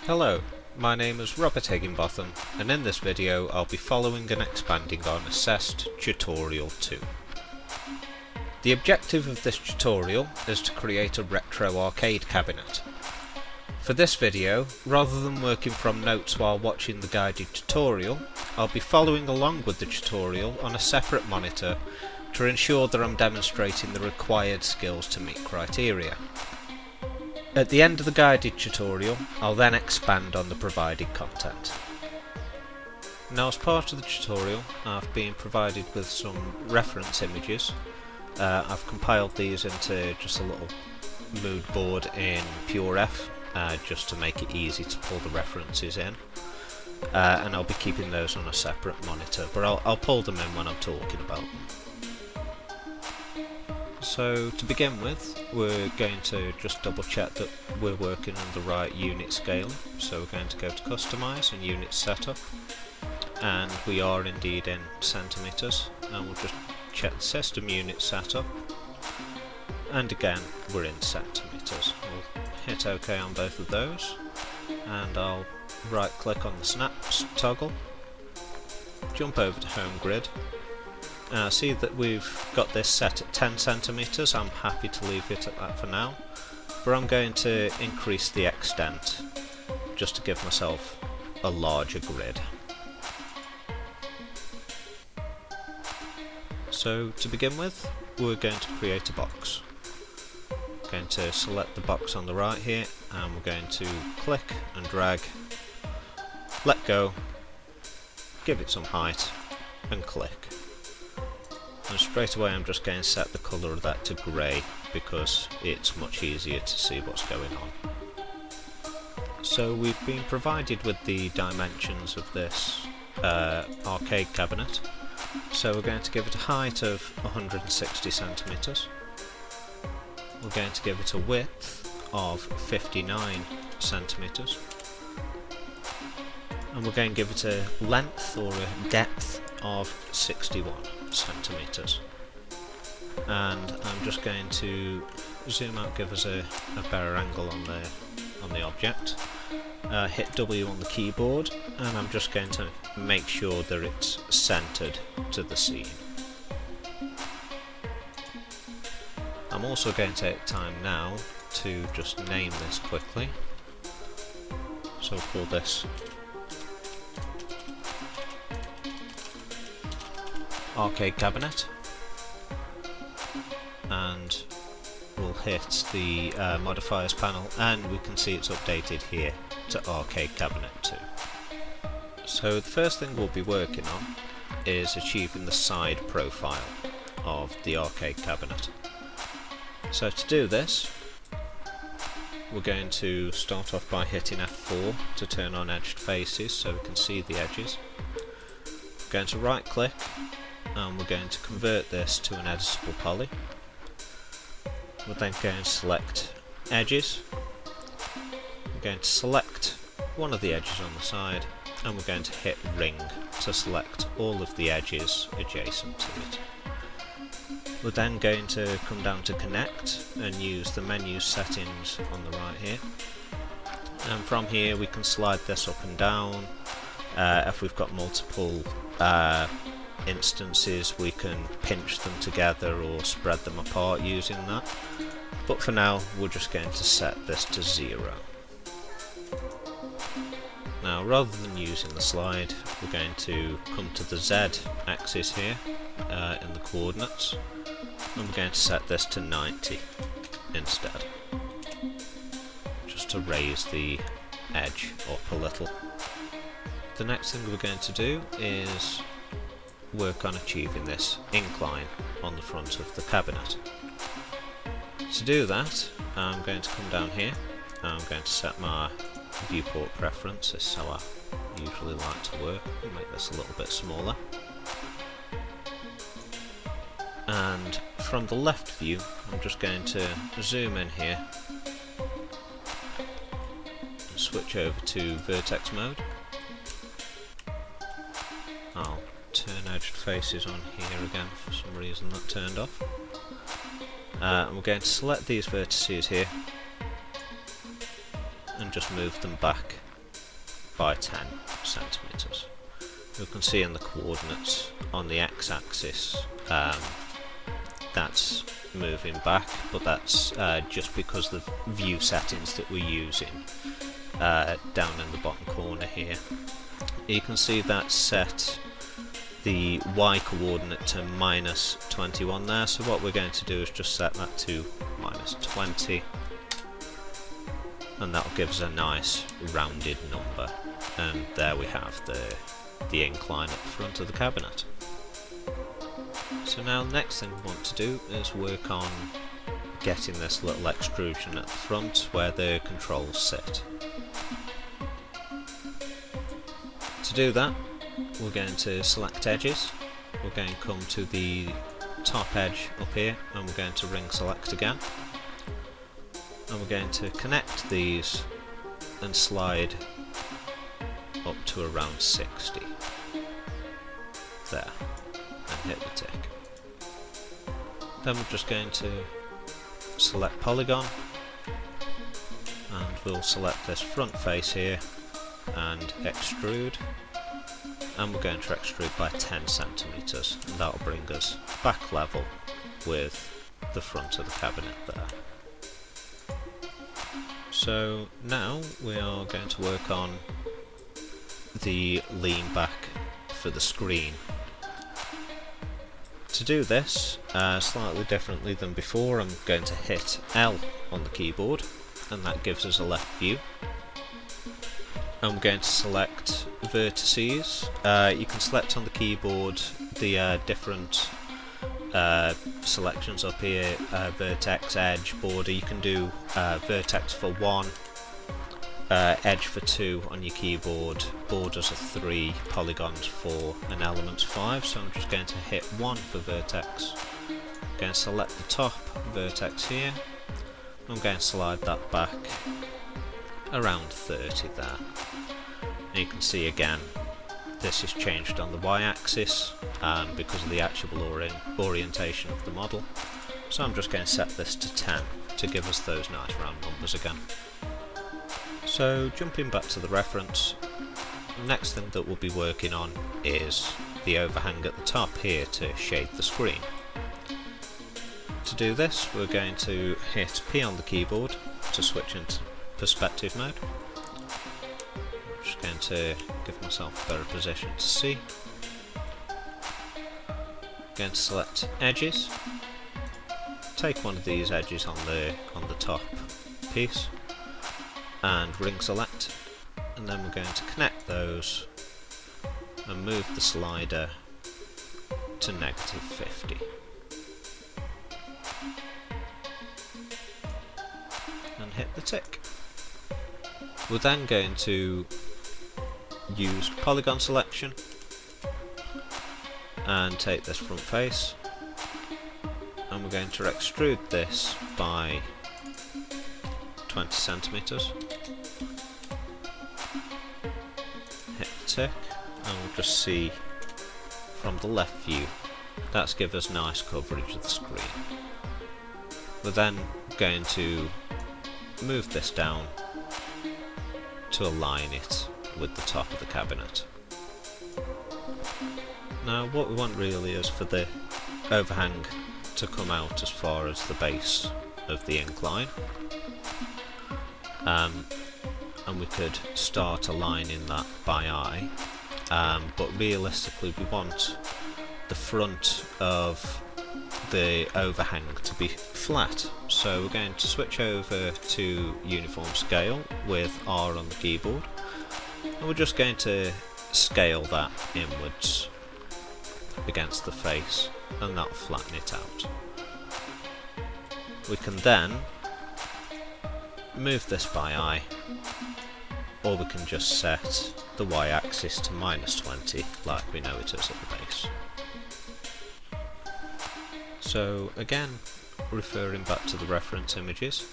Hello, my name is Robert Higginbotham, and in this video I'll be following and expanding on Assessed Tutorial 2. The objective of this tutorial is to create a retro arcade cabinet. For this video, rather than working from notes while watching the guided tutorial, I'll be following along with the tutorial on a separate monitor to ensure that I'm demonstrating the required skills to meet criteria. At the end of the guided tutorial, I'll then expand on the provided content. Now, as part of the tutorial, I've been provided with some reference images. I've compiled these into just a little mood board in PureF, just to make it easy to pull the references in. And I'll be keeping those on a separate monitor, but I'll pull them in when I'm talking about them. So to begin with, we're going to just double check that we're working on the right unit scale. So we're going to go to Customize and Unit Setup, and we are indeed in centimeters, and we'll just check the system unit setup, and again we're in centimeters. We'll hit OK on both of those, and I'll right click on the snaps toggle, jump over to Home Grid. See that we've got this set at 10 centimeters. I'm happy to leave it at that for now, but I'm going to increase the extent just to give myself a larger grid. So to begin with, we're going to create a box. We're going to select the box on the right here, and we're going to click and drag, let go, give it some height, and click. And straight away I'm just going to set the colour of that to grey, because it's much easier to see what's going on. So we've been provided with the dimensions of this arcade cabinet. So we're going to give it a height of 160 centimeters. We're going to give it a width of 59 centimeters. And we're going to give it a length or a depth of 61 centimeters. And I'm just going to zoom out, give us a better angle on the object. Hit W on the keyboard, and I'm just going to make sure that it's centered to the scene. I'm also going to take time now to just name this quickly. So I'll call this Arcade Cabinet, and we'll hit the modifiers panel, and we can see it's updated here to Arcade Cabinet 2. So the first thing we'll be working on is achieving the side profile of the arcade cabinet. So to do this, we're going to start off by hitting F4 to turn on edged faces so we can see the edges. We're going to right click, and we're going to convert this to an editable poly. We're then going to select edges. We're going to select one of the edges on the side, and we're going to hit ring to select all of the edges adjacent to it. We're then going to come down to connect and use the menu settings on the right here, and from here we can slide this up and down. If we've got multiple instances, we can pinch them together or spread them apart using that, but for now we're just going to set this to 0. Now, rather than using the slide, we're going to come to the Z axis here in the coordinates, and we're going to set this to 90 instead, just to raise the edge up a little. The next thing we're going to do is work on achieving this incline on the front of the cabinet. To do that, I'm going to come down here, and I'm going to set my viewport preference. This is how I usually like to work. I'll make this a little bit smaller. And from the left view, I'm just going to zoom in here and switch over to vertex mode. I'll turn edged faces on here again, for some reason that turned off. And we're going to select these vertices here and just move them back by 10 centimeters. You can see in the coordinates on the x-axis that's moving back, but that's just because of the view settings that we're using down in the bottom corner here. You can see that set the y coordinate to -21 there, so what we're going to do is just set that to -20, and that'll give us a nice rounded number, and there we have the incline at the front of the cabinet. So now the next thing we want to do is work on getting this little extrusion at the front where the controls sit. To do that, we're going to select edges, we're going to come to the top edge up here, and we're going to ring select again, and we're going to connect these and slide up to around 60 there, and hit the tick. Then we're just going to select polygon, and we'll select this front face here and extrude, and we're going to extrude by 10 centimeters, and that'll bring us back level with the front of the cabinet there. So now we are going to work on the lean back for the screen. To do this, slightly differently than before, I'm going to hit L on the keyboard, and that gives us a left view. I'm going to select vertices. You can select on the keyboard the different selections up here, vertex, edge, border. You can do vertex for 1, edge for 2 on your keyboard, borders are 3, polygons 4, and elements 5. So I'm just going to hit 1 for vertex. I'm going to select the top vertex here. I'm going to slide that back around 30 there. And you can see again this is changed on the y-axis because of the actual orientation of the model. So I'm just going to set this to 10 to give us those nice round numbers again. So jumping back to the reference, the next thing that we'll be working on is the overhang at the top here to shade the screen. To do this, we're going to hit P on the keyboard to switch into perspective mode. I'm just going to give myself a better position to see. I'm going to select edges, take one of these edges on the top piece, and ring select, and then we're going to connect those and move the slider to -50. And hit the tick. We're then going to use polygon selection and take this front face, and we're going to extrude this by 20 centimeters. Hit the tick, and we'll just see from the left view that's give us nice coverage of the screen. We're then going to move this down to align it with the top of the cabinet. Now what we want really is for the overhang to come out as far as the base of the incline, and we could start aligning that by eye, but realistically we want the front of the overhang to be flat, so we're going to switch over to uniform scale with R on the keyboard, and we're just going to scale that inwards against the face, and that'll flatten it out. We can then move this by eye, or we can just set the y-axis to -20 like we know it is at the base. So again, referring back to the reference images,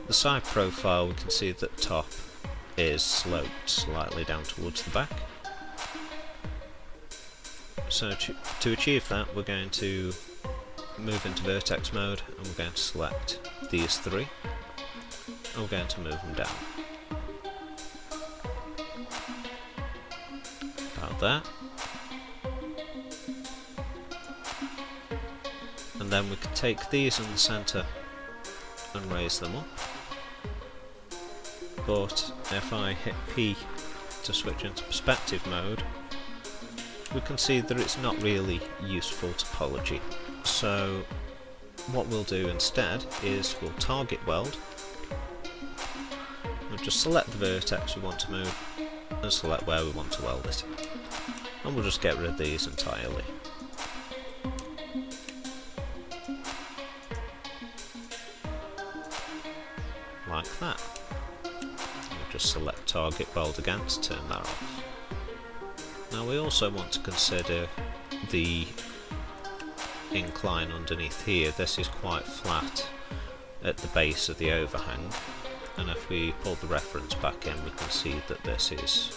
the side profile, we can see that the top is sloped slightly down towards the back. So to achieve that, we're going to move into vertex mode, and we're going to select these 3, and we're going to move them down. About that. And then we can take these in the centre and raise them up. But if I hit P to switch into perspective mode, we can see that it's not really useful topology. So what we'll do instead is we'll target weld. We'll just select the vertex we want to move and select where we want to weld it. And we'll just get rid of these entirely. Like that. We'll just select target weld again to turn that off. Now we also want to consider the incline underneath here. This is quite flat at the base of the overhang, and if we pull the reference back in we can see that this is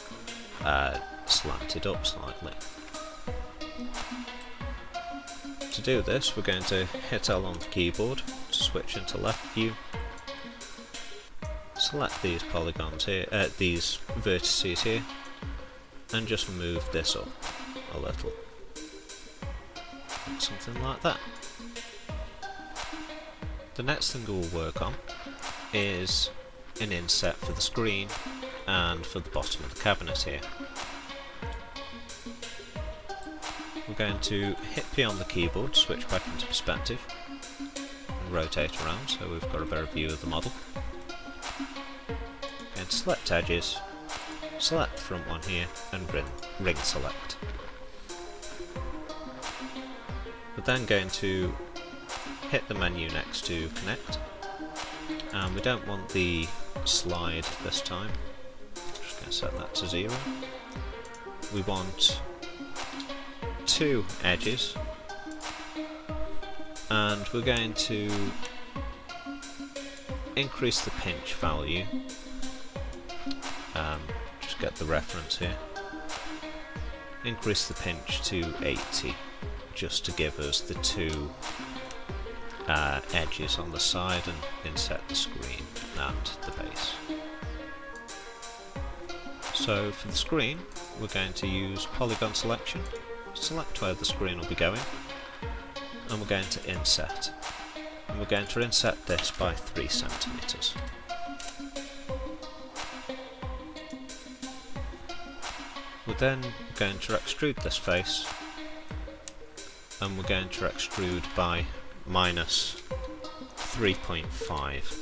slanted up slightly. To do this we're going to hit L on the keyboard to switch into left view, select these polygons here, these vertices here, and just move this up a little. Something like that. The next thing we'll work on is an inset for the screen and for the bottom of the cabinet here. We're going to hit P on the keyboard, switch back into perspective, and rotate around so we've got a better view of the model. Going to select edges, select the front one here, and ring select. We're then going to hit the menu next to connect, and we don't want the slide this time. Just going to set that to 0. We want 2 edges, and we're going to increase the pinch value. Just get the reference here. Increase the pinch to 80, just to give us the 2 edges on the side and inset the screen and the base. So for the screen we're going to use polygon selection, select where the screen will be going, and we're going to inset, and we're going to inset this by 3 centimeters. We're then going to extrude this face, and we're going to extrude by minus 3.5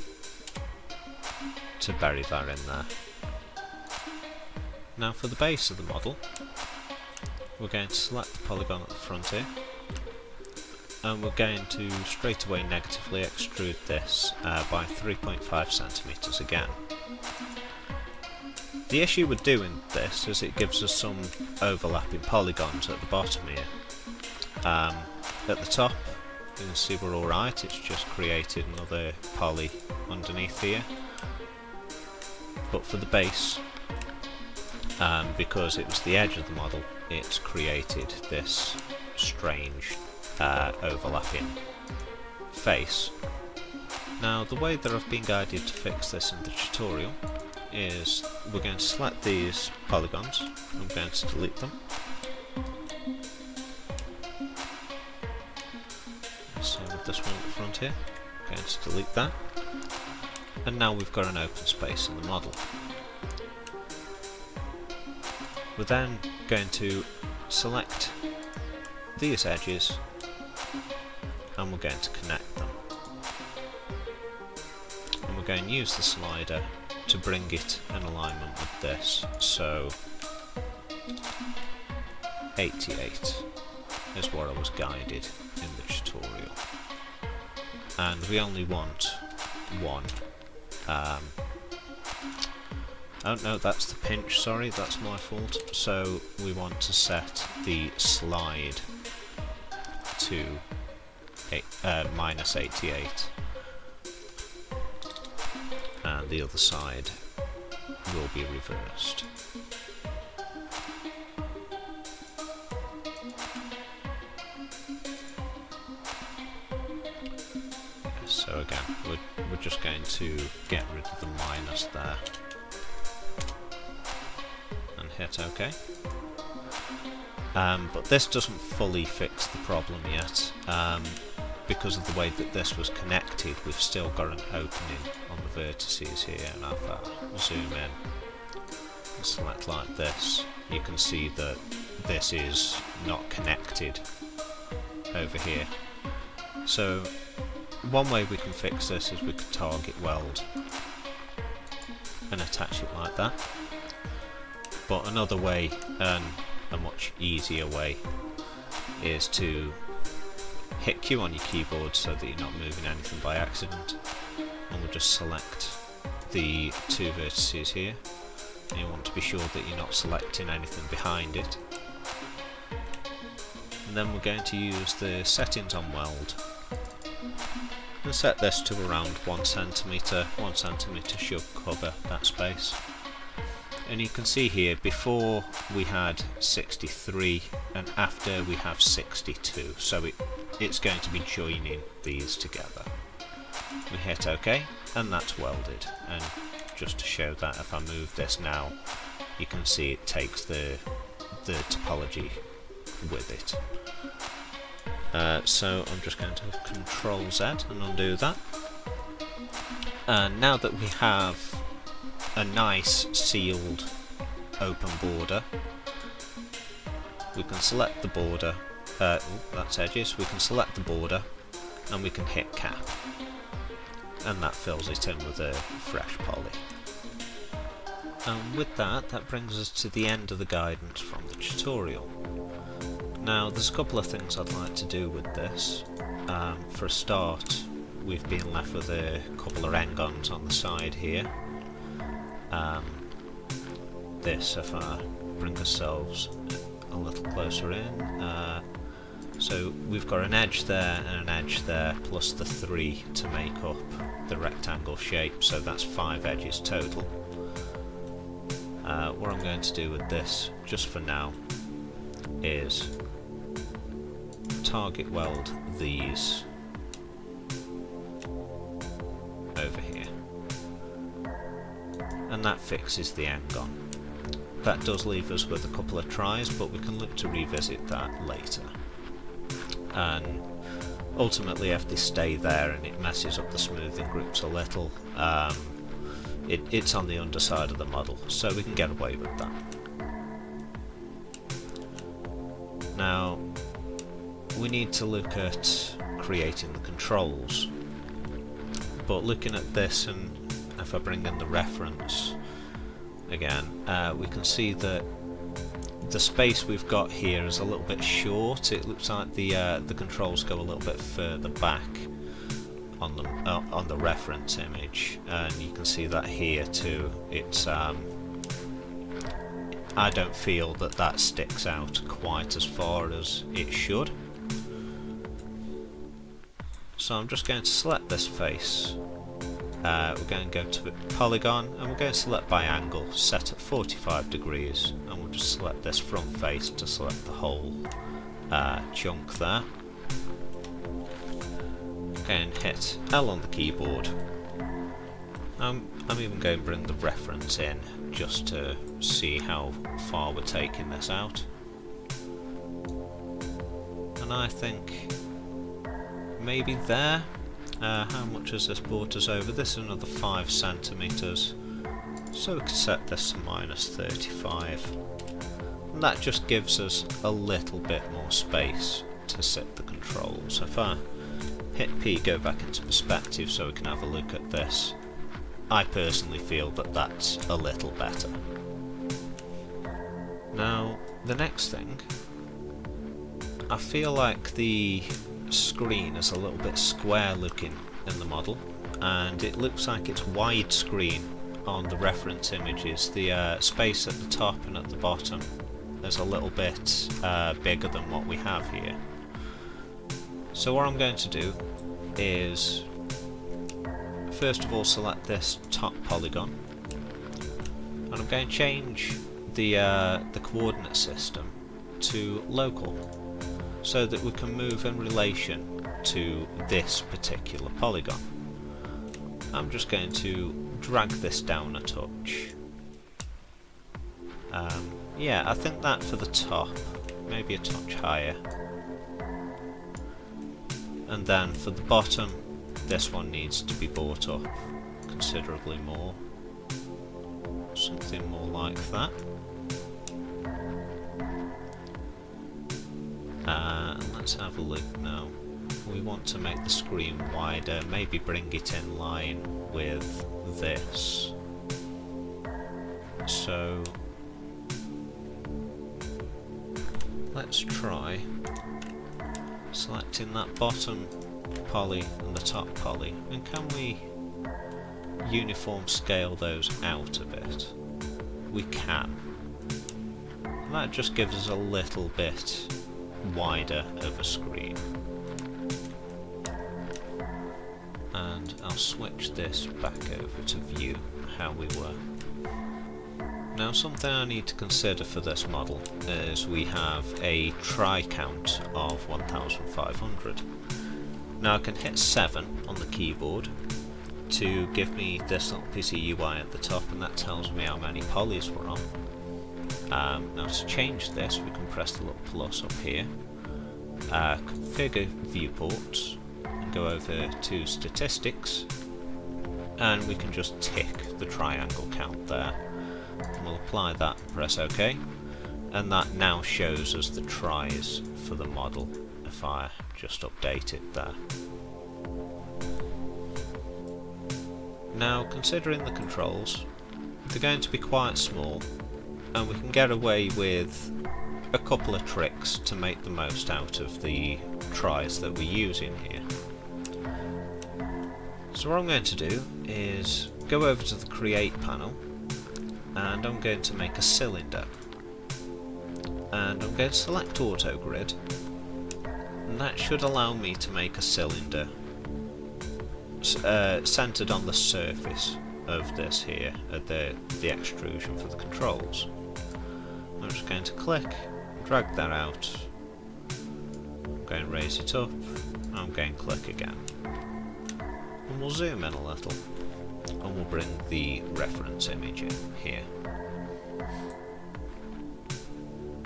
to bury that in there. Now for the base of the model, we're going to select the polygon at the front here, and we're going to straight away negatively extrude this by 3.5 centimeters again. The issue with doing this is it gives us some overlapping polygons at the bottom here. At the top you can see we're alright, it's just created another poly underneath here. But for the base, because it was the edge of the model, it's created this strange overlapping face. Now the way that I've been guided to fix this in the tutorial is we're going to select these polygons, I'm going to delete them. Same with this one at the front here, I'm going to delete that. And now we've got an open space in the model. We're then going to select these edges and we're going to connect them. And we're going to use the slider to bring it in alignment with this. So 88 is what I was guided in the tutorial. And we only want one. Oh no, that's the pinch, sorry, that's my fault. So we want to set the slide to minus 88, and the other side will be reversed. So again, we're just going to get rid of the minus there and hit OK. but this doesn't fully fix the problem yet. Because of the way that this was connected, we've still got an opening on the vertices here, and if I zoom in and select like this, you can see that this is not connected over here. So one way we can fix this is we could target weld and attach it like that, but another way, and a much easier way, is to hit Q on your keyboard so that you're not moving anything by accident, and we'll just select the two vertices here, and you want to be sure that you're not selecting anything behind it. And then we're going to use the settings on weld and set this to around 1 centimetre. 1 centimetre should cover that space. And you can see here, before we had 63 and after we have 62, so it's going to be joining these together. We hit OK, and that's welded. And just to show that, if I move this now, you can see it takes the topology with it. So I'm just going to Control Z and undo that. And now that we have a nice sealed open border, we can select the border, that's edges, we can select the border and we can hit cap, and that fills it in with a fresh poly. And with that, that brings us to the end of the guidance from the tutorial. Now there's a couple of things I'd like to do with this. For a start, we've been left with a couple of n-gons on the side here. This, if I bring ourselves a little closer in, so we've got an edge there and an edge there, plus the 3 to make up the rectangle shape, so that's 5 edges total. What I'm going to do with this, just for now, is target weld these over here, and that fixes the n-gon. That does leave us with a couple of tries, but we can look to revisit that later. And ultimately, if they stay there and it messes up the smoothing groups a little, it's on the underside of the model, so we can get away with that. Now we need to look at creating the controls, but looking at this, and if I bring in the reference again, we can see that the space we've got here is a little bit short. It looks like the controls go a little bit further back on the reference image, and you can see that here too. It's I don't feel that sticks out quite as far as it should. So I'm just going to select this face. We're going to go to polygon, and we're going to select by angle, set at 45 degrees, and we'll just select this front face to select the whole chunk there. And hit L on the keyboard. I'm even going to bring the reference in just to see how far we're taking this out. And I think maybe there. How much has this brought us over? This is another 5 centimetres, so we can set this to -35, and that just gives us a little bit more space to set the controls. If I hit P, go back into perspective so we can have a look at this, I personally feel that that's a little better. Now the next thing, I feel like the screen is a little bit square looking in the model, and it looks like it's widescreen on the reference images. The space at the top and at the bottom is a little bit bigger than what we have here. So what I'm going to do is first of all select this top polygon, and I'm going to change the coordinate system to local, so that we can move in relation to this particular polygon. I'm just going to drag this down a touch. Yeah, I think that for the top maybe a touch higher. And then for the bottom, this one needs to be brought up considerably more. Something more like that. And let's have a look now. We want to make the screen wider, maybe bring it in line with this. So let's try selecting that bottom poly and the top poly, and can we uniform scale those out a bit? We can. And that just gives us a little bit wider of a screen. And I'll switch this back over to view how we were. Now, something I need to consider for this model is we have a try count of 1500. Now I can hit 7 on the keyboard to give me this little PC UI at the top, and that tells me how many polys we're on. Now to change this, we can press the little plus up here, configure viewports, and go over to statistics, and we can just tick the triangle count there. And we'll apply that and press OK, and that now shows us the tries for the model if I just update it there. Now, considering the controls, they're going to be quite small, and we can get away with a couple of tricks to make the most out of the tries that we use in here. So what I'm going to do is go over to the Create panel, and I'm going to make a cylinder, and I'm going to select Auto Grid, and that should allow me to make a cylinder centered on the surface of this here, the extrusion for the controls. I'm just going to click, drag that out, I'm going to raise it up, I'm going to click again, and we'll zoom in a little, and we'll bring the reference image in here.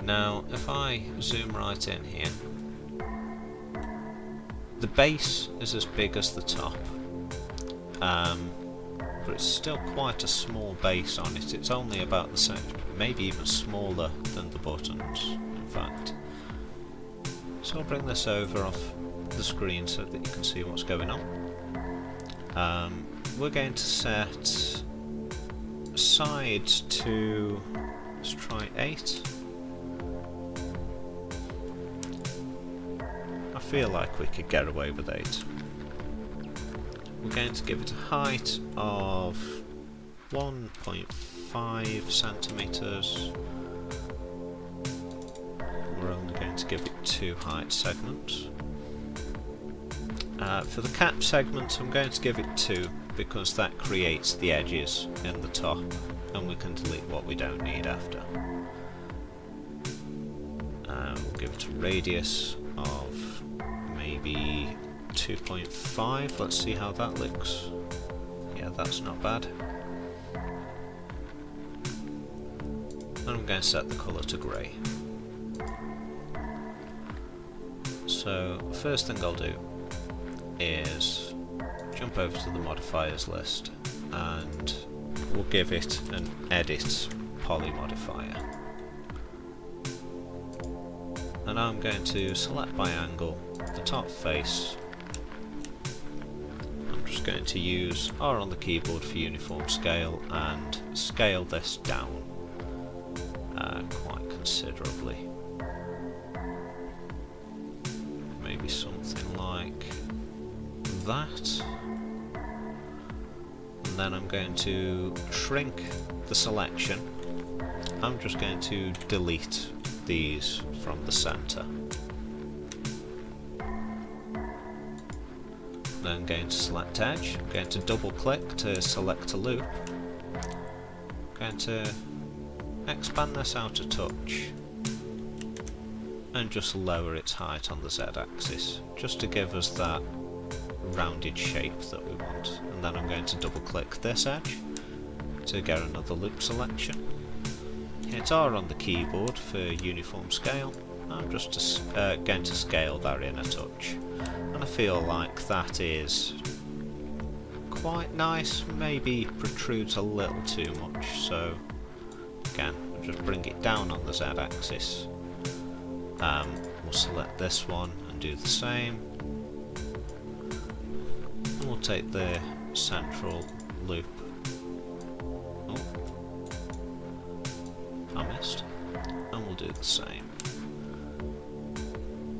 Now if I zoom right in here, the base is as big as the top, but it's still quite a small base on it. It's only about the same, maybe even smaller than the buttons in fact. So I'll bring this over off the screen so that you can see what's going on. We're going to set sides to, let's try 8. I feel like we could get away with 8. We're going to give it a height of 1.5 centimeters. We're only going to give it 2 height segments. For the cap segment, I'm going to give it 2 because that creates the edges in the top, and we can delete what we don't need after. We'll give it a radius of maybe 2.5. Let's see how that looks. Yeah, that's not bad. And I'm going to set the colour to grey. So first thing I'll do is jump over to the modifiers list, and we'll give it an edit poly modifier. And I'm going to select by angle the top face. I'm just going to use R on the keyboard for uniform scale and scale this down quite considerably. Maybe something like that. And then I'm going to shrink the selection. I'm just going to delete these from the center. Then I'm going to select edge. I'm going to double click to select a loop. I'm going to expand this out a touch and just lower its height on the Z axis, just to give us that rounded shape that we want. And then I'm going to double click this edge to get another loop selection. Hit R on the keyboard for uniform scale, I'm just going to scale that in a touch, and I feel like that is quite nice, maybe protrudes a little too much, so again, I'll just bring it down on the Z-axis. We'll select this one and do the same, and we'll take the central loop. Oh, I missed. And we'll do the same.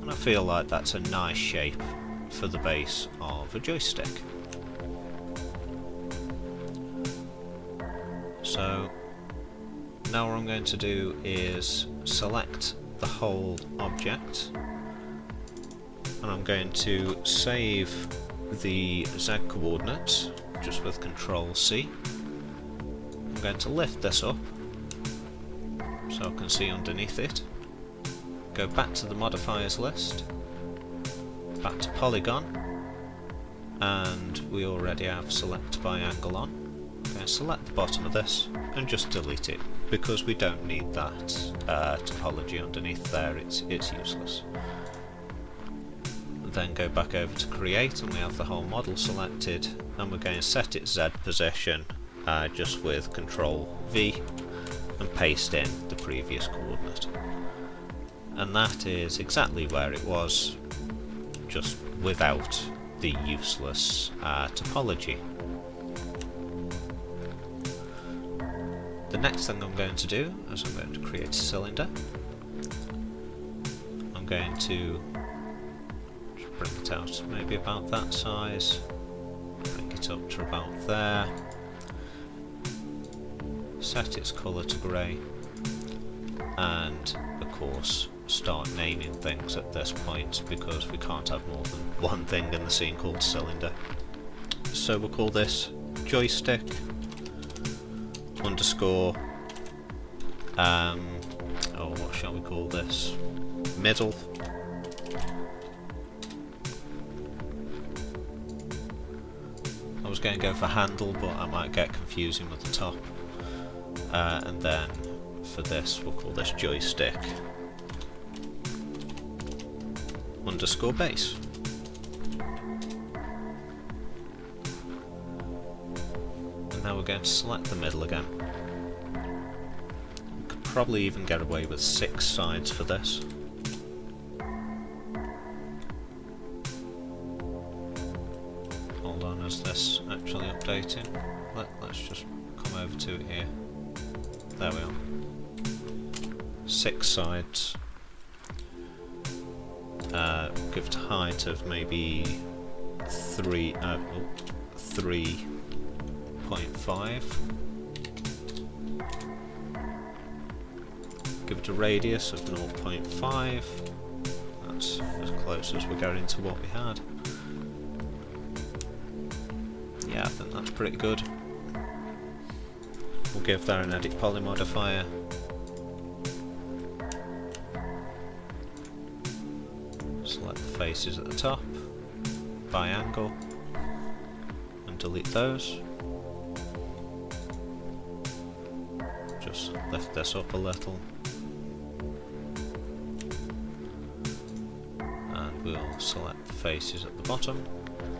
And I feel like that's a nice shape for the base of a joystick. So now what I'm going to do is select the whole object, and I'm going to save the Z coordinates just with Control C. I'm going to lift this up so I can see underneath it. Go back to the modifiers list, back to polygon, and we already have select by angle on. I'm going to select the bottom of this and just delete it because we don't need that topology underneath there, it's useless. Then go back over to create, and we have the whole model selected, and we're going to set its Z position just with Control V and paste in the previous coordinate. And that is exactly where it was, just without the useless topology. The next thing I'm going to do is I'm going to create a cylinder. I'm going to bring it out maybe about that size, bring it up to about there, set its colour to grey, and of course start naming things at this point because we can't have more than one thing in the scene called cylinder. So we'll call this joystick underscore what shall we call this? Middle. I was going to go for handle, but I might get confusing with the top. And then for this we'll call this joystick underscore base. And now we're going to select the middle again. We could probably even get away with 6 sides for this. Hold on, is this actually updating? Let's just come over to it here. There we are. 6 sides. Give it a height of maybe 3.5. Give it a radius of 0.5. That's as close as we're getting to what we had. Yeah, I think that's pretty good. We'll give that an edit poly modifier. Select the faces at the top, by angle, and delete those. Just lift this up a little. And we'll select the faces at the bottom,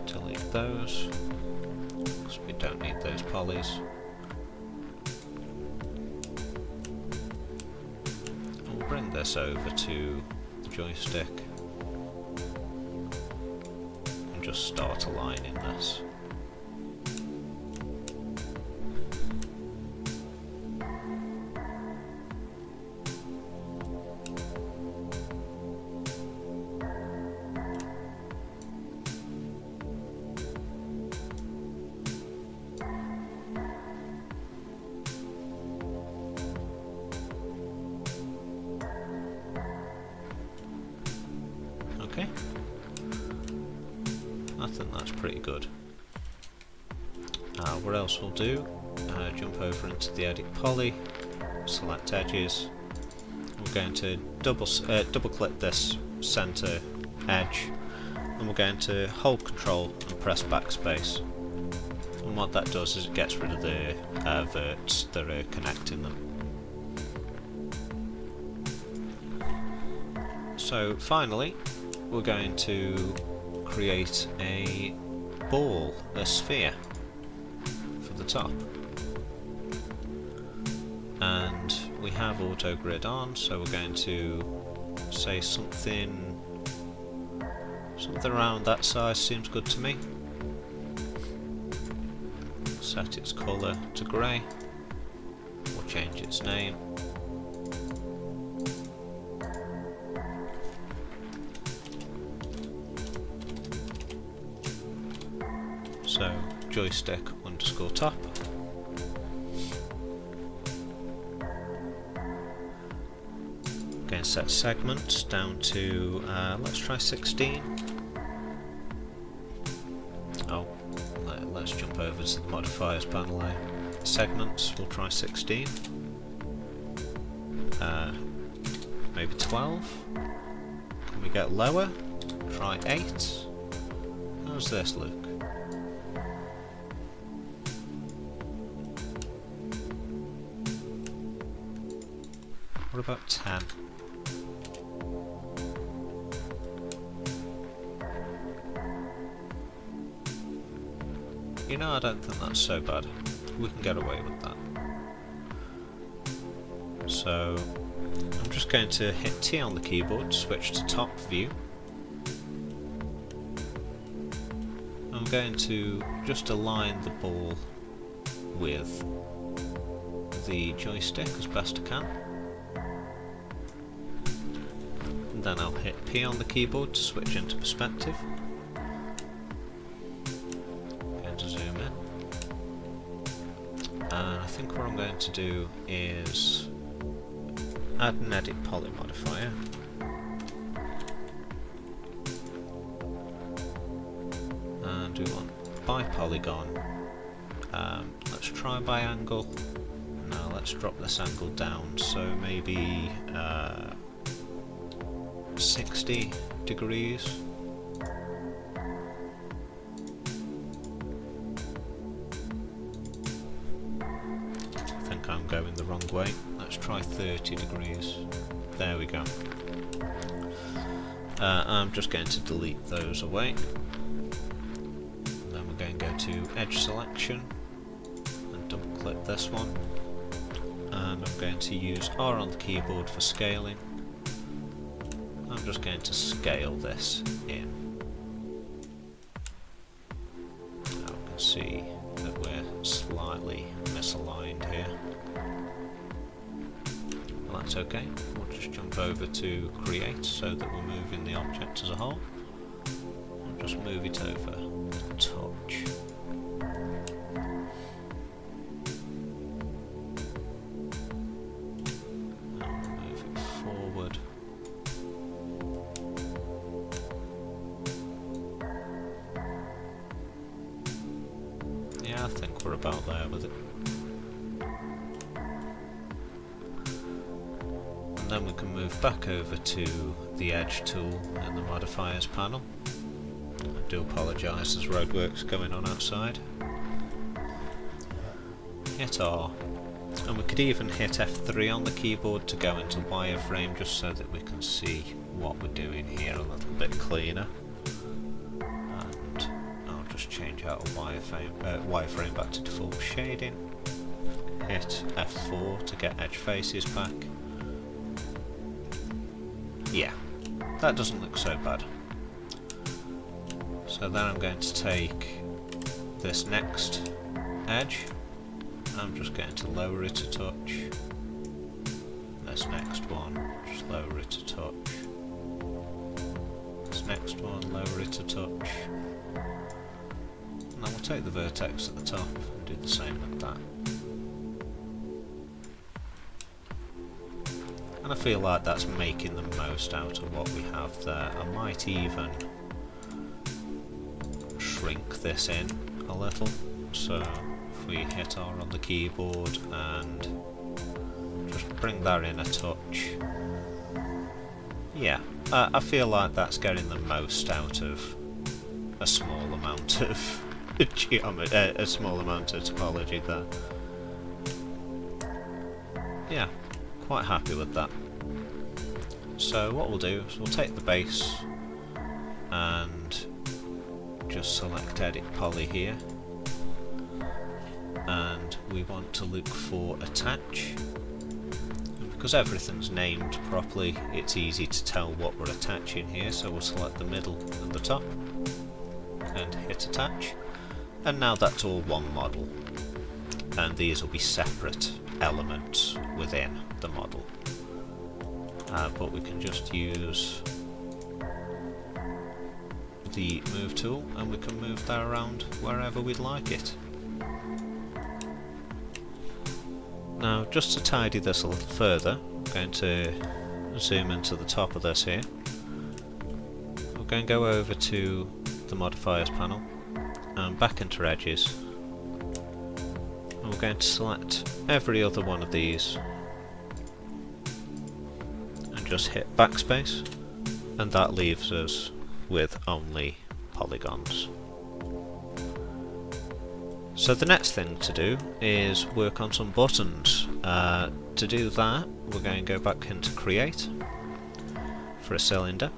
delete those, because we don't need those polys. And we'll bring this over to the joystick. Just start aligning this. Okay. I think that's pretty good. What else we'll do? Jump over into the edit poly, select edges. We're going to double click this center edge, and we're going to hold Control and press backspace. And what that does is it gets rid of the verts that are connecting them. So finally we're going to create a ball, a sphere for the top, and we have auto grid on, so we're going to say something around that size seems good to me. Set its colour to grey. We'll change its name. So joystick underscore top. Again, set segments down to let's try 16. Oh, let's jump over to the modifiers panel. Segments, we'll try 16. Maybe 12. Can we get lower? Try 8. How's this look? What about 10? You know, I don't think that's so bad. We can get away with that. So I'm just going to hit T on the keyboard, switch to top view. I'm going to just align the ball with the joystick as best I can. And then I'll hit P on the keyboard to switch into perspective. Going to zoom in. And I think what I'm going to do is add an edit poly modifier. And we want by polygon. Let's try by angle. Now let's drop this angle down, so maybe 60 degrees. I think I'm going the wrong way. Let's try 30 degrees. There we go. I'm just going to delete those away. And then we're going to go to edge selection and double click this one. And I'm going to use R on the keyboard for scaling. I'm just going to scale this in. Now we can see that we're slightly misaligned here. Well, that's okay. We'll just jump over to create so that we're moving the object as a whole. I'll just move it over a touch. Yeah, I think we're about there with it. And then we can move back over to the Edge tool in the modifiers panel. I do apologise, there's roadworks going on outside. Hit R. And we could even hit F3 on the keyboard to go into wireframe just so that we can see what we're doing here a little bit cleaner. Change out a wireframe back to default shading. Hit F4 to get edge faces back. Yeah, that doesn't look so bad. So then I'm going to take this next edge. I'm just going to lower it a touch. This next one, just lower it a touch. This next one, lower it a touch. And then we'll take the vertex at the top and do the same with that. And I feel like that's making the most out of what we have there. I might even shrink this in a little. So if we hit R on the keyboard and just bring that in a touch. Yeah, I feel like that's getting the most out of a small amount of a small amount of topology there. Yeah, quite happy with that. So what we'll do is we'll take the base and just select edit poly here, and we want to look for attach. Because everything's named properly, it's easy to tell what we're attaching here, so we'll select the middle and the top and hit attach, and now that's all one model, and these will be separate elements within the model. But we can just use the move tool and we can move that around wherever we'd like it. Now, just to tidy this a little further, I'm going to zoom into the top of this here. We're going to go over to the modifiers panel and back into edges, and we're going to select every other one of these and just hit backspace, and that leaves us with only polygons. So the next thing to do is work on some buttons. To do that, we're going to go back into Create for a cylinder.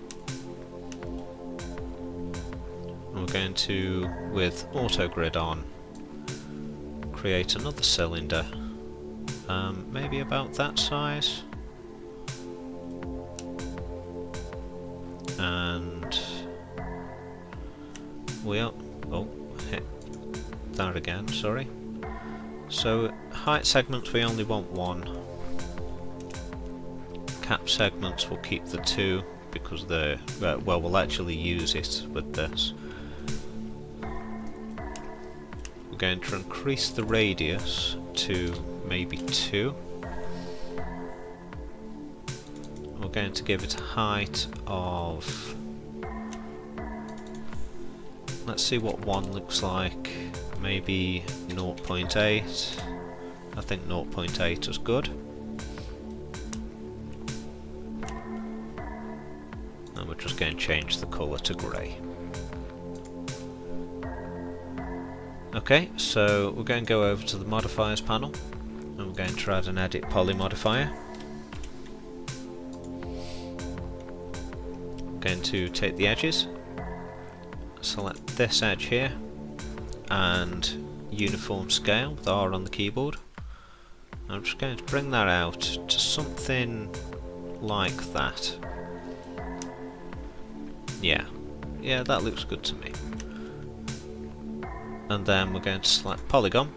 And we're going to, with Auto Grid on, create another cylinder, maybe about that size. And we'll hit that again, sorry. So height segments we only want one. Cap segments we'll keep the two because they're well, we'll actually use it with this. We're going to increase the radius to maybe 2. We're going to give it a height of, let's see what 1 looks like. Maybe 0.8. I think 0.8 is good. And we're just going to change the colour to grey. Okay, so we're going to go over to the modifiers panel and we're going to add an edit poly modifier. We're going to take the edges, select this edge here, and uniform scale with R on the keyboard. I'm just going to bring that out to something like that. Yeah, that looks good to me. And then we're going to select polygon,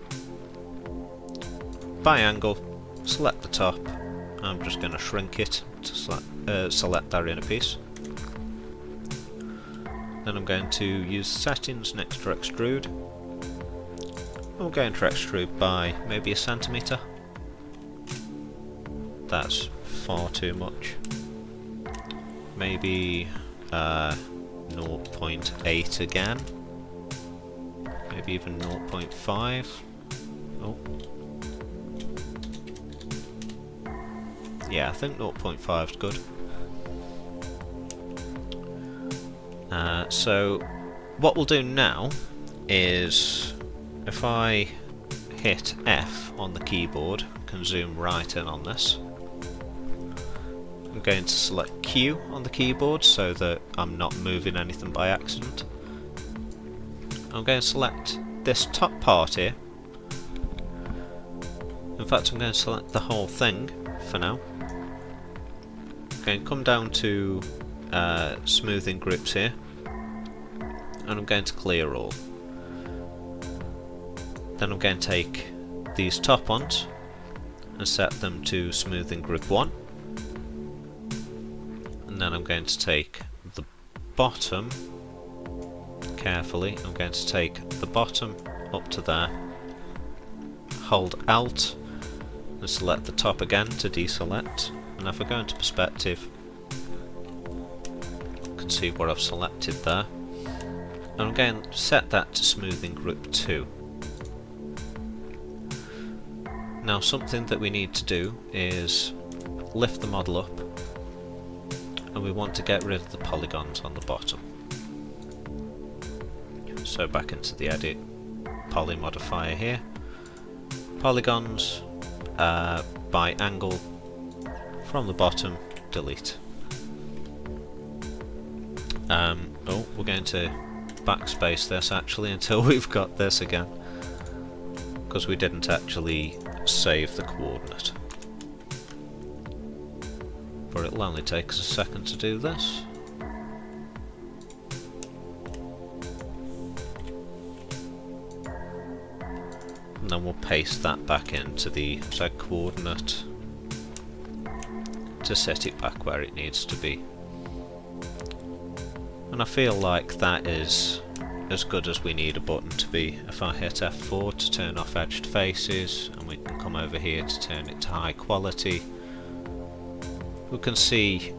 by angle, select the top. I'm just going to shrink it to select that inner piece. Then I'm going to use settings next to extrude. We're going to extrude by maybe 1 centimetre. That's far too much. Maybe 0.8 again. Maybe even 0.5. Oh. Yeah, I think 0.5 is good. So what we'll do now is, if I hit F on the keyboard, I can zoom right in on this. I'm going to select Q on the keyboard so that I'm not moving anything by accident. I'm going to select this top part here. In fact, I'm going to select the whole thing for now. I'm going to come down to smoothing groups here, and I'm going to clear all. Then I'm going to take these top ones and set them to smoothing group 1, and then I'm going to take the bottom carefully. I'm going to take the bottom up to there, hold Alt and select the top again to deselect, and if I go into perspective you can see what I've selected there, and I'm going to set that to smoothing group 2. Now something that we need to do is lift the model up, and we want to get rid of the polygons on the bottom. So back into the edit poly modifier here, polygons by angle from the bottom, delete. Oh, we're going to backspace this actually until we've got this again, because we didn't actually save the coordinate. But it'll only take us a second to do this. And then we'll paste that back into the Z coordinate to set it back where it needs to be. And I feel like that is as good as we need a button to be. If I hit F4 to turn off edged faces, and we can come over here to turn it to high quality, we can see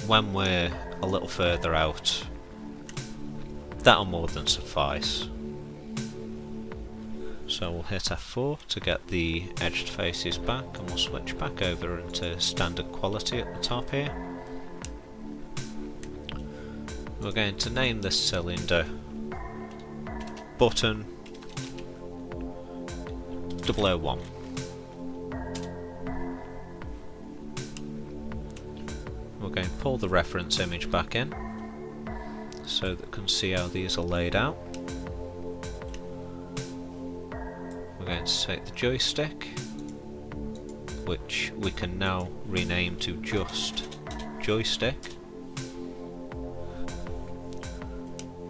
when we're a little further out, that'll more than suffice. So we'll hit F4 to get the edged faces back, and we'll switch back over into standard quality at the top here. We're going to name this cylinder button 001. We're going to pull the reference image back in so that we can see how these are laid out. We're going to take the joystick, which we can now rename to just joystick.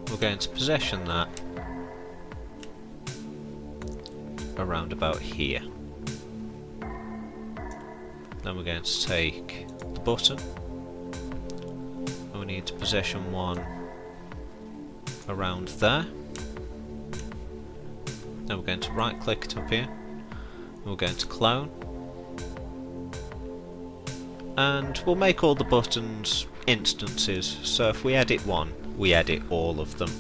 We're going to position that around about here. Then we're going to take the button, and we need to position one around there. Then we're going to right click it up here, and we're going to clone, and we'll make all the buttons instances, so if we edit one, we edit all of them.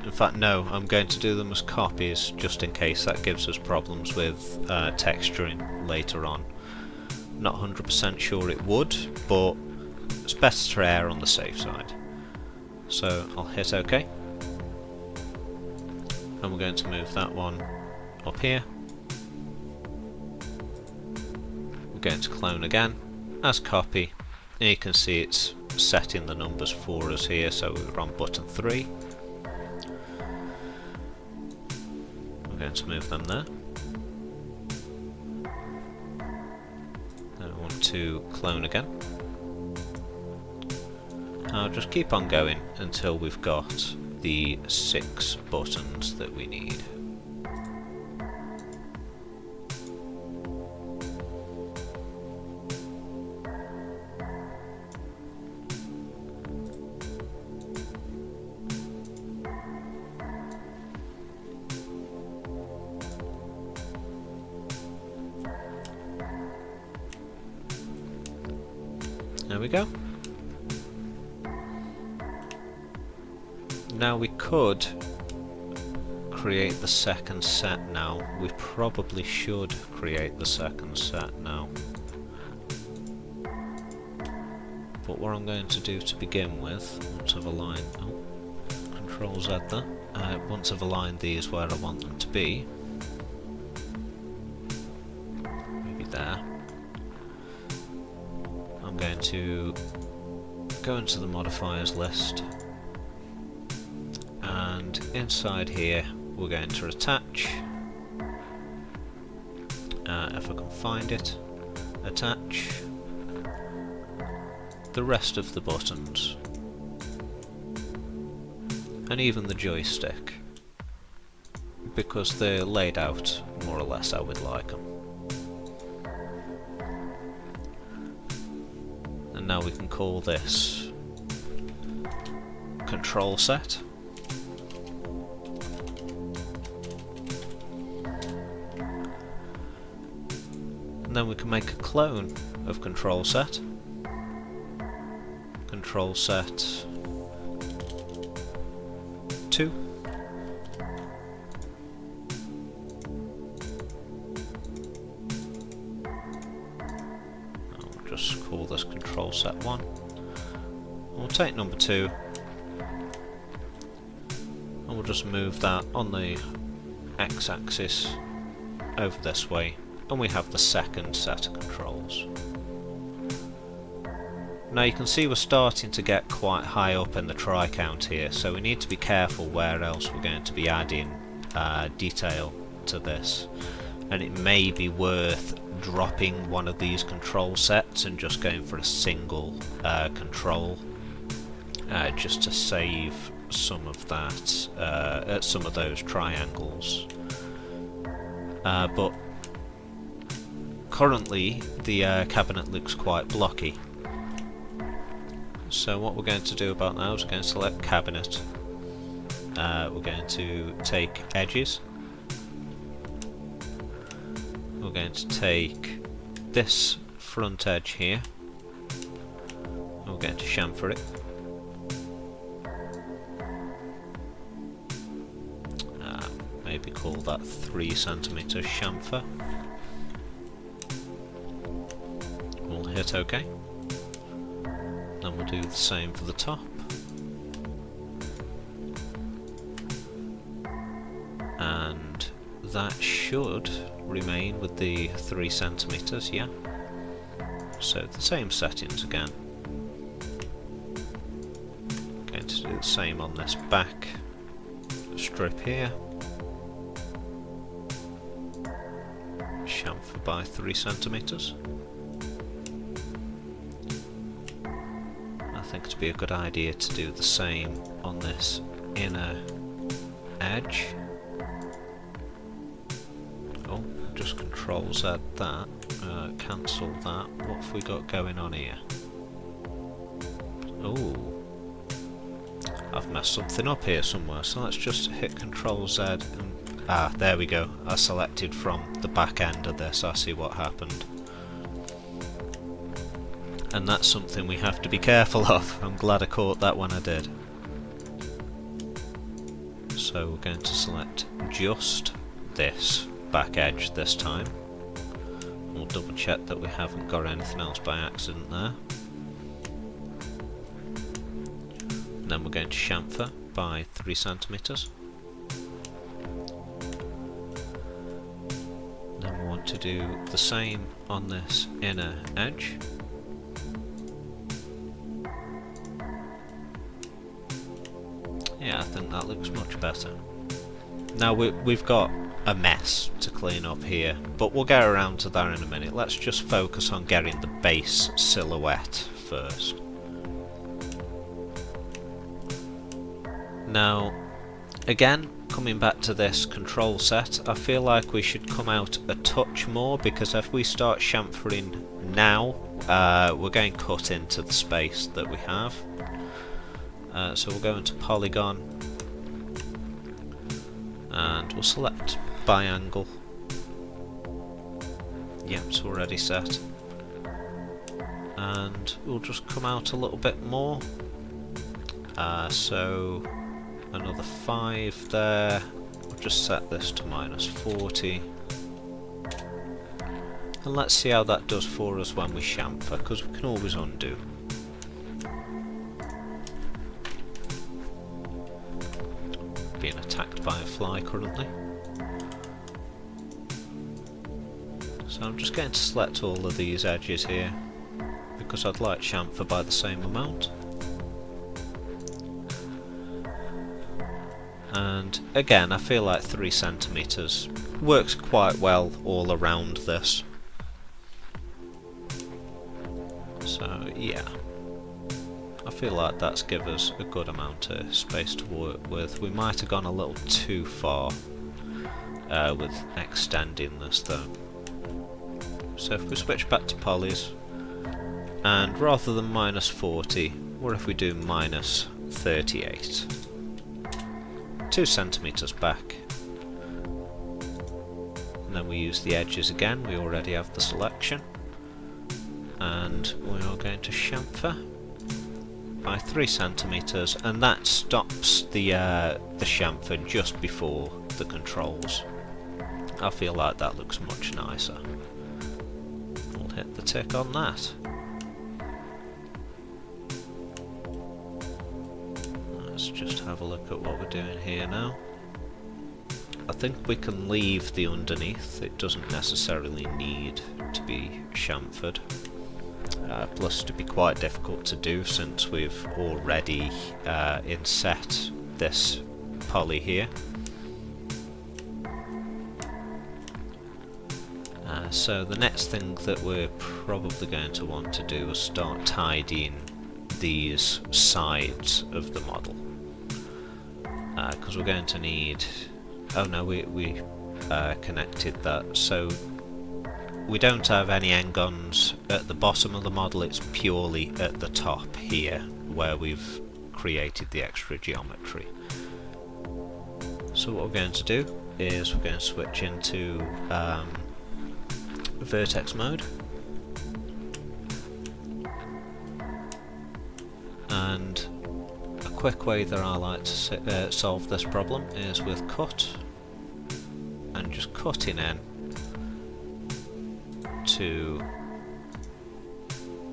In fact, no, I'm going to do them as copies just in case that gives us problems with texturing later on. Not 100% sure it would, but it's best to err on the safe side. So I'll hit OK, and we're going to move that one up here. We're going to clone again as copy, and you can see it's setting the numbers for us here, so we're on button 3. We're going to move them there. Then I want to clone again. I'll just keep on going until we've got the 6 buttons that we need. There we go. Now we could create the second set now. We probably should create the second set now. But what I'm going to do to begin with, once I've aligned, Control Z that, once I've aligned these where I want them to be, maybe there, I'm going to go into the modifiers list, and inside here we're going to attach, if I can find it, attach the rest of the buttons and even the joystick, because they're laid out more or less how we'd like them. And now we can call this control set. And then we can make a clone of control set. Control set 2. I'll just call this control set 1. We'll take number 2 and we'll just move that on the x-axis over this way, and we have the second set of controls. Now you can see we're starting to get quite high up in the try count here, so we need to be careful where else we're going to be adding detail to this, and it may be worth dropping one of these control sets and just going for a single control, just to save some of that, some of those triangles. But currently the cabinet looks quite blocky. So what we're going to do about now is we're going to select cabinet. We're going to take edges. We're going to take this front edge here. We're going to chamfer it. Maybe call that 3 cm chamfer. We'll hit OK. Then we'll do the same for the top. And that should remain with the 3 cm, yeah. So the same settings again. Going to do the same on this back strip here. Chamfer by 3 cm. I think it'd be a good idea to do the same on this inner edge. Oh, just Control Z that, cancel that. What have we got going on here? Oh, I've messed something up here somewhere, so let's just hit Control Z and there we go. I selected from the back end of this. I see what happened. And that's something we have to be careful of. I'm glad I caught that when I did. So we're going to select just this back edge this time. We'll double check that we haven't got anything else by accident there. And then we're going to chamfer by 3 cm. Then we want to do the same on this inner edge. Yeah, I think that looks much better. Now we've got a mess to clean up here, but we'll get around to that in a minute. Let's just focus on getting the base silhouette first. Now, again, coming back to this control set, I feel like we should come out a touch more, because if we start chamfering now, we're going cut into the space that we have. So we'll go into polygon and we'll select biangle. Yep, it's already set. And we'll just come out a little bit more. So another 5 there. We'll just set this to -40. And let's see how that does for us when we chamfer, because we can always undo. Being attacked by a fly currently. So I'm just going to select all of these edges here, because I'd like chamfer by the same amount. And again, I feel like 3 cm works quite well all around this. So yeah, I feel like that's given us a good amount of space to work with. We might have gone a little too far with extending this though. So if we switch back to polys, and rather than -40, what if we do -38? 2 cm back. And then we use the edges again, we already have the selection. And we are going to chamfer by 3 cm, and that stops the chamfer just before the controls. I feel like that looks much nicer. We'll hit the tick on that. Let's just have a look at what we're doing here now. I think we can leave the underneath, it doesn't necessarily need to be chamfered. plus to be quite difficult to do since we've already inset this poly here. So the next thing that we're probably going to want to do is start tidying these sides of the model, because we're going to need... oh no, we connected that, so we don't have any n-gons at the bottom of the model, it's purely at the top here where we've created the extra geometry. So what we're going to do is we're going to switch into vertex mode, and a quick way that I like to solve this problem is with cut, and just cutting in to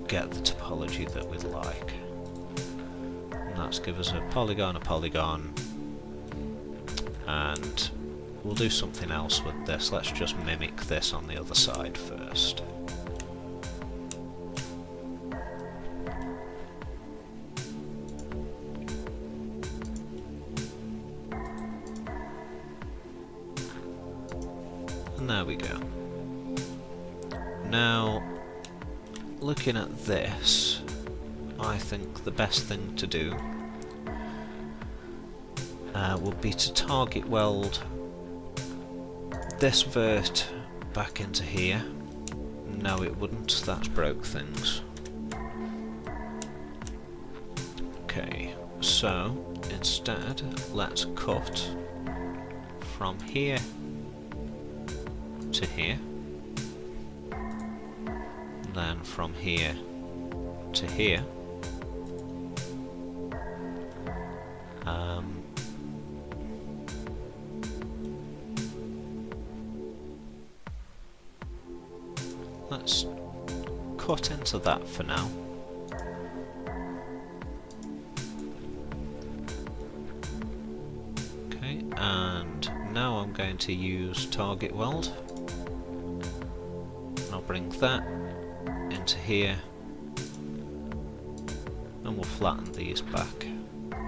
get the topology that we'd like, and that's give us a polygon, and we'll do something else with this. Let's just mimic this on the other side first. And there we go. Now, looking at this, I think the best thing to do would be to target weld this vert back into here. No, it wouldn't, that's broke things. Okay, so instead let's cut from here to here, then from here to here. Let's cut into that for now. Okay, and now I'm going to use target weld. I'll bring that into here, and we'll flatten these back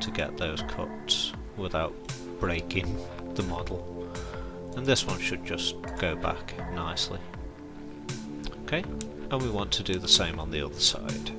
to get those cuts without breaking the model. And this one should just go back nicely. Okay, and we want to do the same on the other side.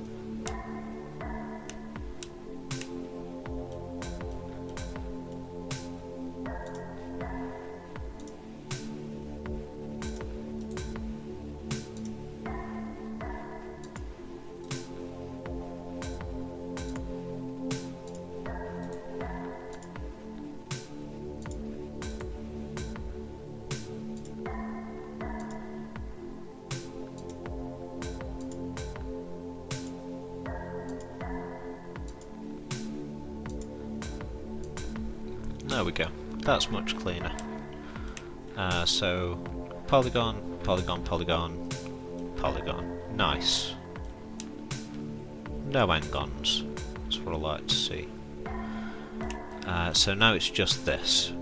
There we go, that's much cleaner. So polygon, polygon, polygon, polygon. Nice. No n-gons, that's what I like to see. So now it's just this,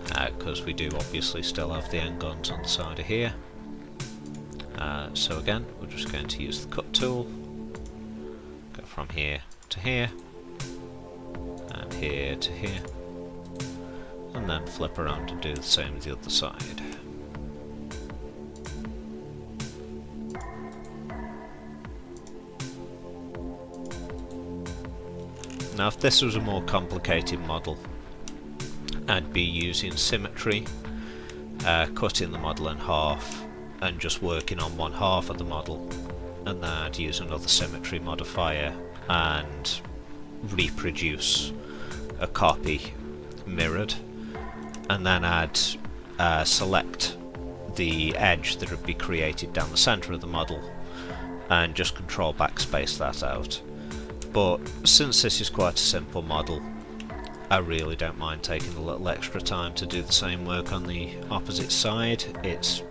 because we do obviously still have the n-gons on the side of here. So again, we're just going to use the cut tool, go from here to here, and here to here, and then flip around and do the same with the other side. Now if this was a more complicated model, I'd be using symmetry, cutting the model in half and just working on one half of the model, and then I'd use another symmetry modifier and reproduce a copy mirrored, and then I'd select the edge that would be created down the centre of the model and just control backspace that out. But since this is quite a simple model, I really don't mind taking a little extra time to do the same work on the opposite side. It's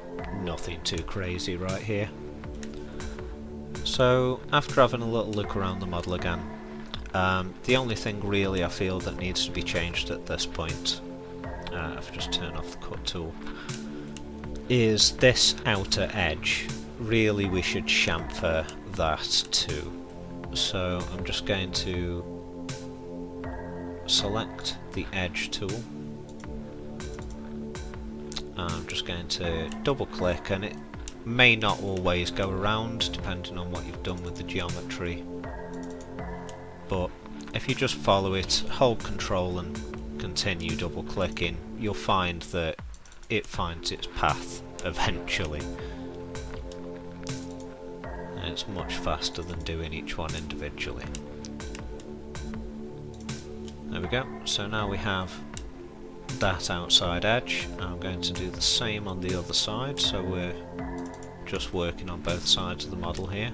nothing too crazy right here. So after having a little look around the model again, the only thing really I feel that needs to be changed at this point, I've just turned off the cut tool, is this outer edge really we should chamfer that too. So I'm just going to select the edge tool. I'm just going to double click, and it may not always go around depending on what you've done with the geometry, but if you just follow it, hold control and continue double clicking, you'll find that it finds its path eventually. And it's much faster than doing each one individually. There we go. So now we have that outside edge. I'm going to do the same on the other side, so we're just working on both sides of the model here.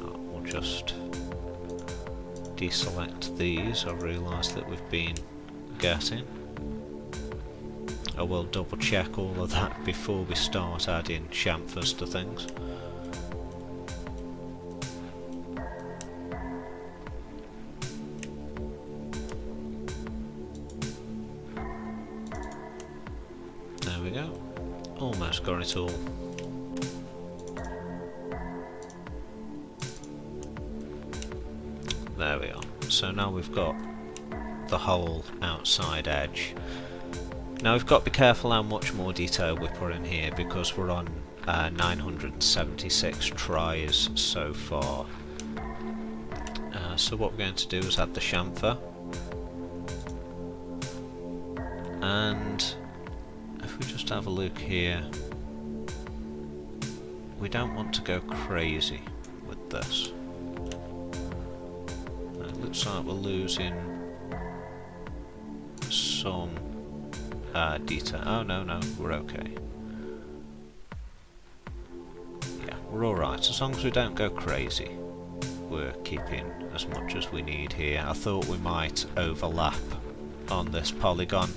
We'll just deselect these. I've realised that we've been getting. I will double check all of that before we start adding chamfers to things. There we go. Almost got it all. There we are. So now we've got the whole outside edge. Now we've got to be careful how much more detail we put in here, because we're on 976 tries so far. So what we're going to do is add the chamfer, and if we just have a look here, we don't want to go crazy with this. It looks like we're losing some detail. Oh no, we're okay. Yeah, we're alright. As long as we don't go crazy, we're keeping as much as we need here. I thought we might overlap on this polygon,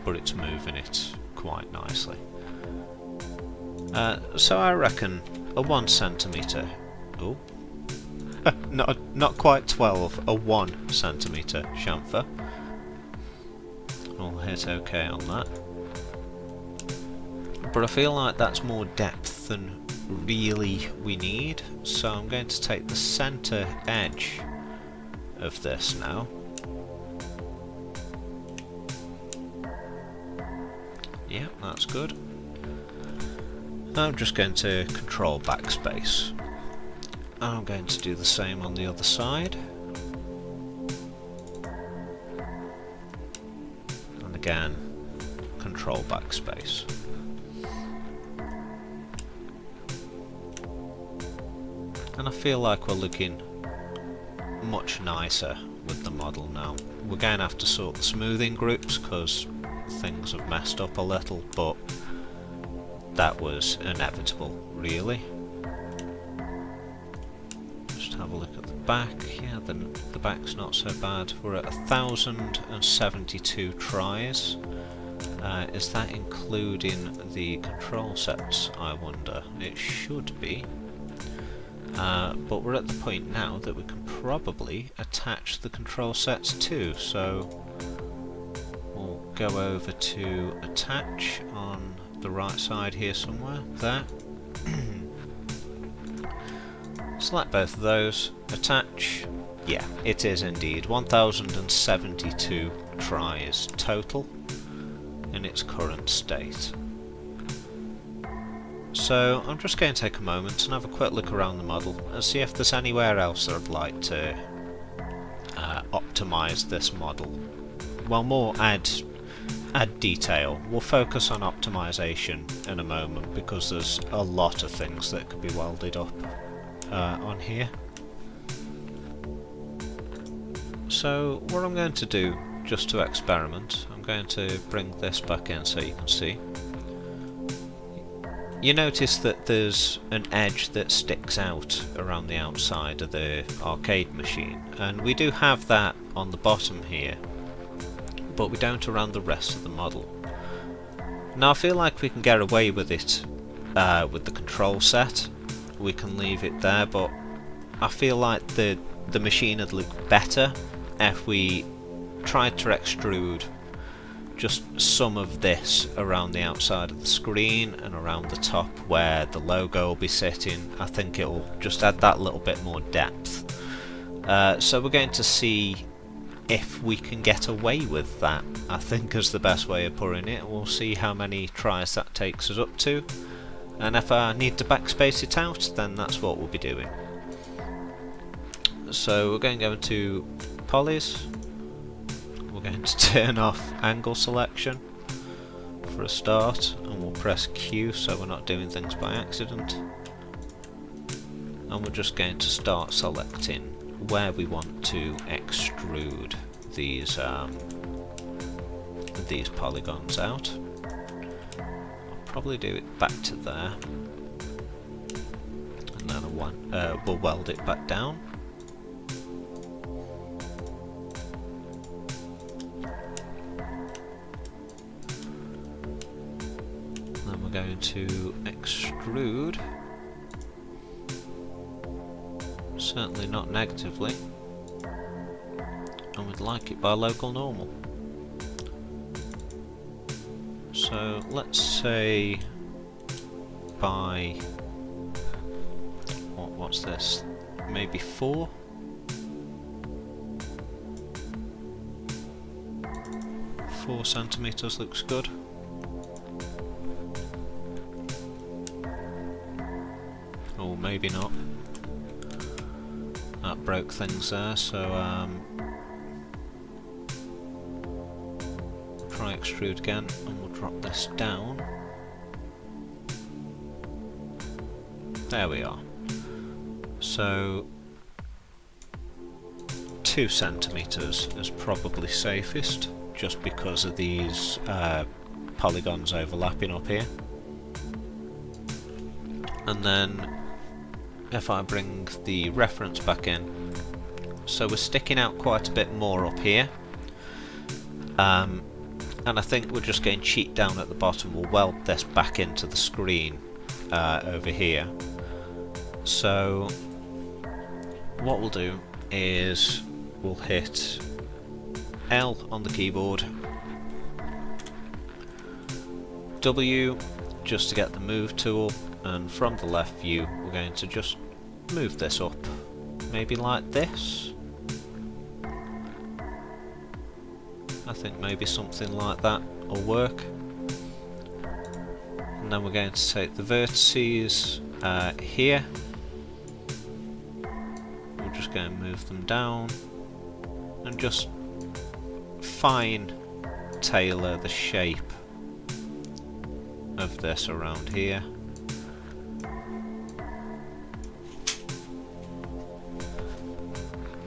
but it's moving it quite nicely. So I reckon a 1 centimetre. Oh, not quite 12. A 1 centimetre chamfer. I'll hit OK on that. But I feel like that's more depth than really we need, so I'm going to take the centre edge of this now. Yeah, that's good. I'm just going to control backspace. I'm going to do the same on the other side. And again, control backspace. And I feel like we're looking much nicer with the model now. We're going to have to sort the smoothing groups because things have messed up a little, but that was inevitable, really. Just have a look at the back. Yeah, the back's not so bad. We're at 1,072 tries. Is that including the control sets, I wonder? It should be. But we're at the point now that we can probably attach the control sets too, so we'll go over to attach on the right side here somewhere, there. Select both of those, attach. Yeah, it is indeed 1,072 tries total in its current state. So I'm just going to take a moment and have a quick look around the model and see if there's anywhere else that I'd like to optimise this model. Well, more add detail. We'll focus on optimisation in a moment because there's a lot of things that could be welded up on here. So what I'm going to do, just to experiment, I'm going to bring this back in so you can see. You notice that there's an edge that sticks out around the outside of the arcade machine, and we do have that on the bottom here, but we don't around the rest of the model. Now I feel like we can get away with it with the control set. We can leave it there, but I feel like the machine would look better if we tried to extrude just some of this around the outside of the screen and around the top where the logo will be sitting. I think it will just add that little bit more depth. So we're going to see if we can get away with that, I think, is the best way of putting it. We'll see how many tries that takes us up to, and if I need to backspace it out, then that's what we'll be doing. So we're going to go into polys. We're going to turn off angle selection for a start, and we'll press Q so we're not doing things by accident. And we're just going to start selecting where we want to extrude these polygons out. I'll probably do it back to there, and then we'll weld it back down. Then we're going to extrude. Certainly not negatively, and we'd like it by local normal. So let's say by what's this? Maybe 4. 4 centimeters looks good. Or maybe not. That broke things there, so try extrude again, and we'll drop this down. There we are. So 2 centimeters is probably safest, just because of these polygons overlapping up here. And then if I bring the reference back in, so we're sticking out quite a bit more up here, and I think we're just going to cheat down at the bottom. We'll weld this back into the screen over here. So what we'll do is we'll hit L on the keyboard, W just to get the move tool, and from the left view we're going to just move this up, maybe like this. I think maybe something like that will work. And then we're going to take the vertices here, we're just going to move them down and just fine tailor the shape of this around here.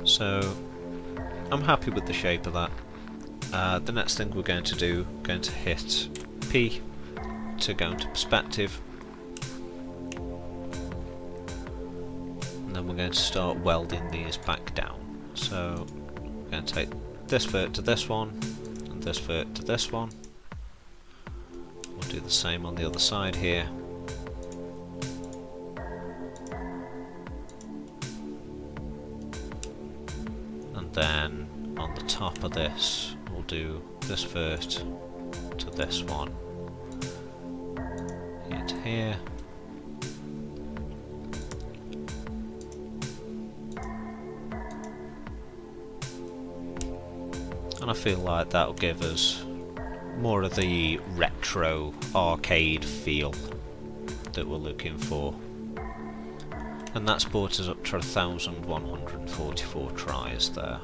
So I'm happy with the shape of that. The next thing we're going to do, going to hit P to go into perspective, and then we're going to start welding these back down. So we're going to take this vert to this one and this vert to this one. We'll do the same on the other side here. And then on the top of this we'll do this vert to this one, here to here, and I feel like that'll give us more of the retro arcade feel that we're looking for. And that's brought us up to 1,144 tries there.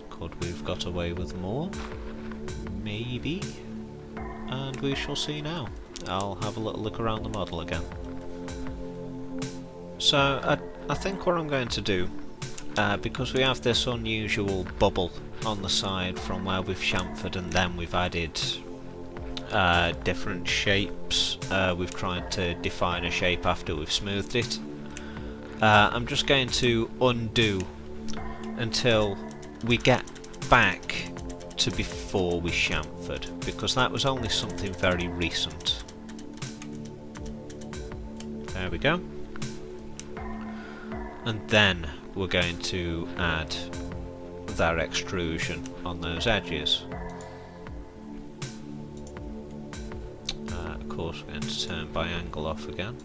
Could we've got away with more? Maybe. And we shall see now. I'll have a little look around the model again. So I think what I'm going to do, because we have this unusual bubble on the side from where we've chamfered and then we've added different shapes, we've tried to define a shape after we've smoothed it. I'm just going to undo until we get back to before we chamfered, because that was only something very recent. There we go. And then we're going to add with our extrusion on those edges. Of course we're going to turn by angle off again.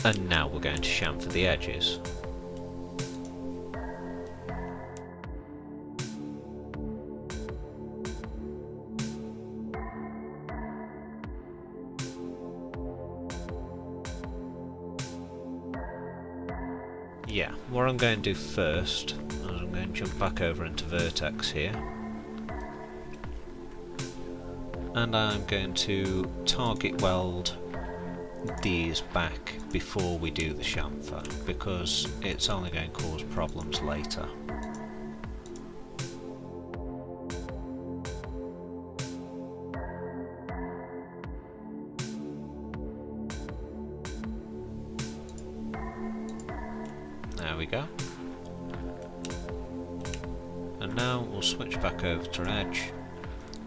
And now we're going to chamfer the edges. Yeah, what I'm going to do first is I'm going to jump back over into Vertex here. And I'm going to target weld these back before we do the chamfer, because it's only going to cause problems later. There we go. And now we'll switch back over to Edge,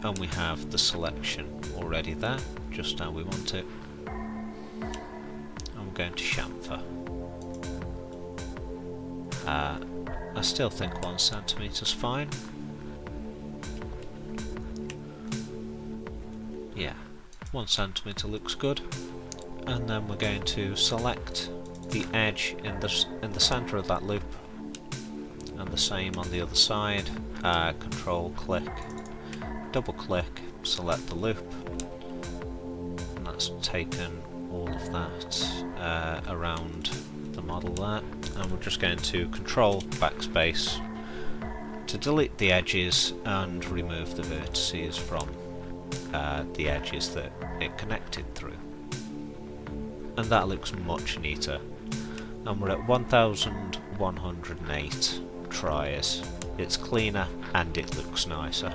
and we have the selection already there, just how we want it. Going to chamfer. I still think 1 centimetre is fine. Yeah, 1 centimetre looks good. And then we're going to select the edge in the centre of that loop, and the same on the other side. Control click, double click, select the loop, and that's taken all of that around the model there, and we're just going to control backspace to delete the edges and remove the vertices from the edges that it connected through, and that looks much neater. And we're at 1108 tries. It's cleaner and it looks nicer.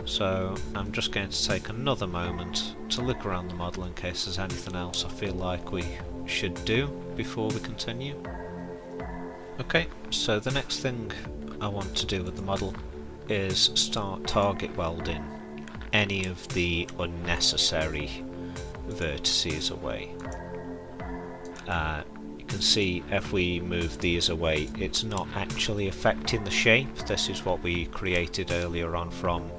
So I'm just going to take another moment to look around the model in case there's anything else I feel like we should do before we continue. Okay, so the next thing I want to do with the model is start target welding any of the unnecessary vertices away. You can see if we move these away, it's not actually affecting the shape. This is what we created earlier on from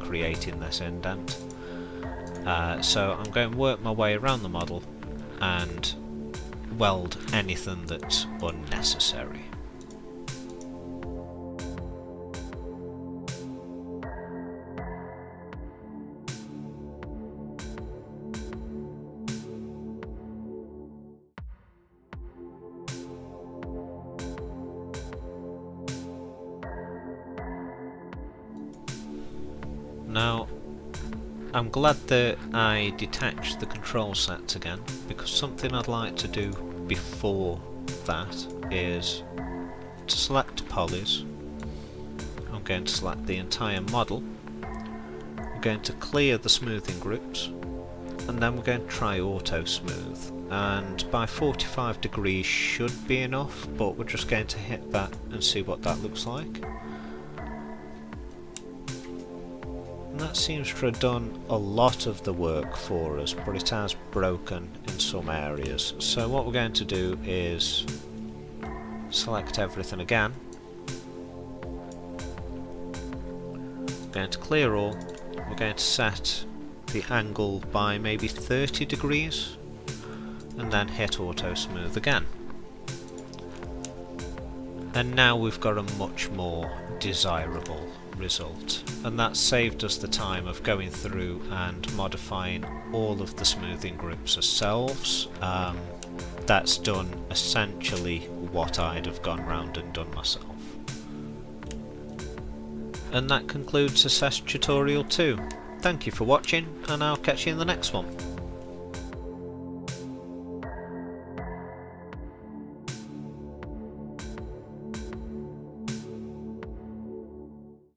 creating this indent. So I'm going to work my way around the model and weld anything that's unnecessary. Now, I'm glad that I detached the control sets again, because something I'd like to do before that is to select polys. I'm going to select the entire model. I'm going to clear the smoothing groups, and then we're going to try auto smooth, and by 45 degrees should be enough, but we're just going to hit that and see what that looks like. That seems to have done a lot of the work for us, but it has broken in some areas. So what we're going to do is select everything again. We're going to clear all. We're going to set the angle by maybe 30 degrees and then hit auto smooth again. And now we've got a much more desirable result, and that saved us the time of going through and modifying all of the smoothing groups ourselves. That's done essentially what I'd have gone round and done myself. And that concludes Assess Tutorial 2. Thank you for watching, and I'll catch you in the next one.